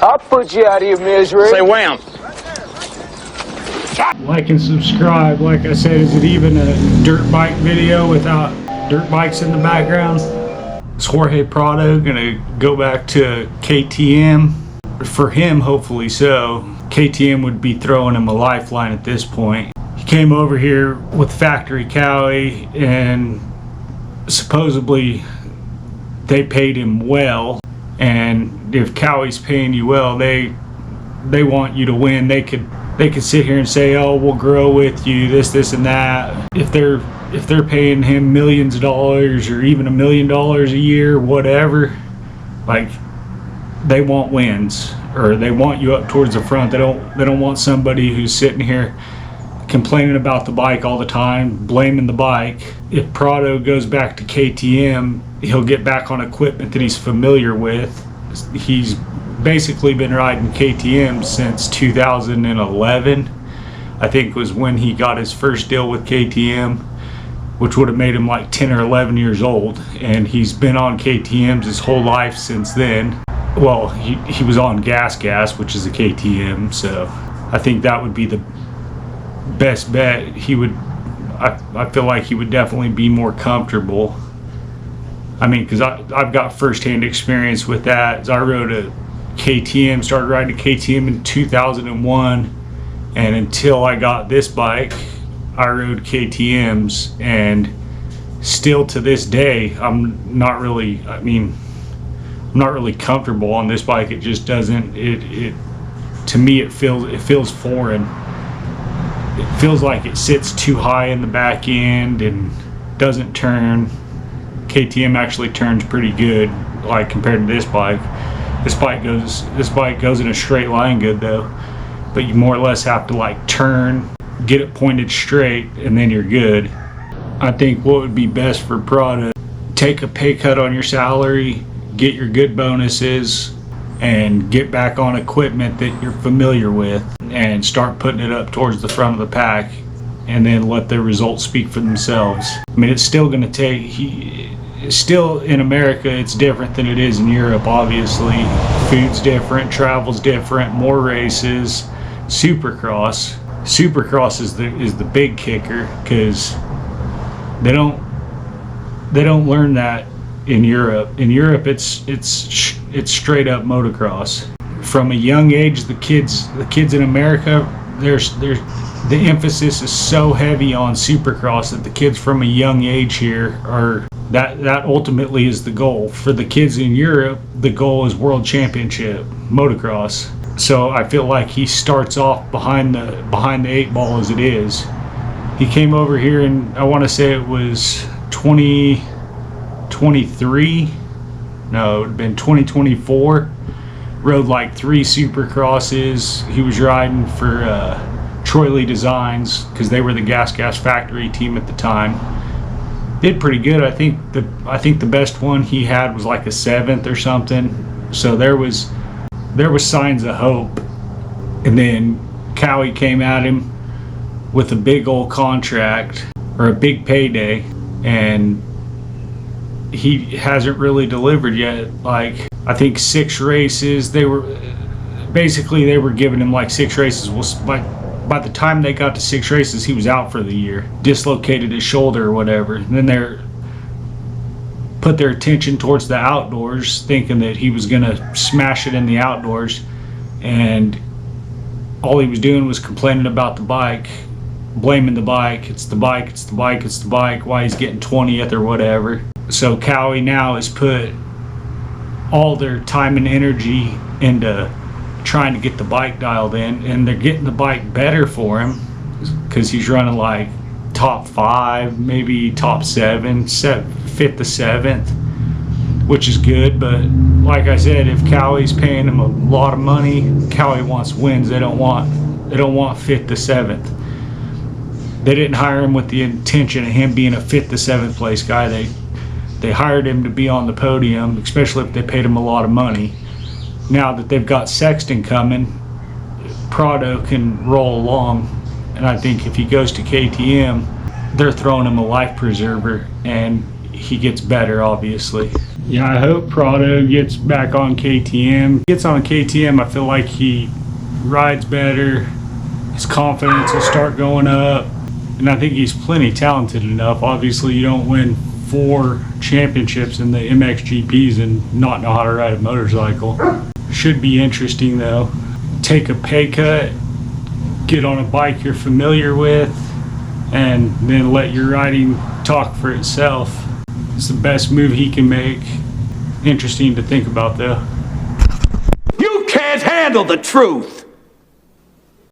I'll put you out of your misery. Say wham. Like and subscribe. Like I said, is it even a dirt bike video without dirt bikes in the background? It's Jorge Prado gonna go back to KTM. For him, hopefully so. KTM would be throwing him a lifeline at this point. He came over here with Factory Cowie, and supposedly they paid him well. And if Cowie's paying you well, they want you to win. They could sit here and say, oh, we'll grow with you, this and that. If they're paying him millions of dollars or even $1 million a year, whatever, like, they want wins, or they want you up towards the front. They don't want somebody who's sitting here complaining about the bike all the time, blaming the bike. If Prado goes back to KTM, he'll get back on equipment that he's familiar with. He's basically been riding KTM since 2011. I think was when he got his first deal with KTM, which would have made him like 10 or 11 years old, and he's been on KTMs his whole life since then. Well, he was on gas, which is a KTM, so I think that would be the best bet. I feel like he would definitely be more comfortable. I mean, because I've got first-hand experience with that. I rode a KTM, started riding a KTM in 2001, and until I got this bike, I rode KTMs, and still to this day, I'm not really comfortable on this bike. It just doesn't, to me, it feels foreign. It feels like it sits too high in the back end and doesn't turn. KTM actually turns pretty good, like compared to this bike. This bike goes in a straight line good though, but you more or less have to like turn, get it pointed straight, and then you're good. I think what would be best for Prado, take a pay cut on your salary, get your good bonuses, and get back on equipment that you're familiar with and start putting it up towards the front of the pack, and then let the results speak for themselves. I mean, it's still going to take, still in America it's different than it is in Europe, obviously. Food's different, travel's different, more races. Supercross is the big kicker, because they don't learn that in Europe. In Europe it's straight up motocross. From a young age, the kids in America, the emphasis is so heavy on supercross that the kids from a young age here are, that ultimately is the goal. For the kids in Europe, the goal is world championship motocross. So I feel like he starts off behind the 8 ball as it is. He came over here, and I want to say it was 2023, no, it would have been 2024. Rode like 3 supercrosses. He was riding for Troy Lee Designs, because they were the gas factory team at the time. Did pretty good. I think the best one he had was like a 7th or something. So there was signs of hope. And then Cowie came at him with a big old contract, or a big payday, and he hasn't really delivered yet. Like, I think 6 races, they were giving him like 6 races. Well, by the time they got to 6 races, he was out for the year, dislocated his shoulder or whatever. And then they put their attention towards the outdoors, thinking that he was gonna smash it in the outdoors, and all he was doing was complaining about the bike, blaming the bike. It's the bike, why he's getting 20th or whatever. So Cowie now has put all their time and energy into trying to get the bike dialed in, and they're getting the bike better for him, because he's running like top 5, maybe top 7, 5th to 7th, which is good. But like I said, if Cowie's paying him a lot of money, Cowie wants wins. They don't want 5th to 7th. They didn't hire him with the intention of him being a 5th to 7th place guy. They hired him to be on the podium, especially if they paid him a lot of money. Now that they've got Sexton coming, Prado can roll along, and I think if he goes to KTM, they're throwing him a life preserver, and he gets better, obviously. Yeah, I hope Prado gets back on KTM. Gets on KTM, I feel like he rides better. His confidence will start going up. And I think he's plenty talented enough. Obviously, you don't win 4 championships in the MXGPs and not know how to ride a motorcycle. Should be interesting though. Take a pay cut, get on a bike you're familiar with, and then let your riding talk for itself. It's the best move he can make. Interesting to think about though. You can't handle the truth!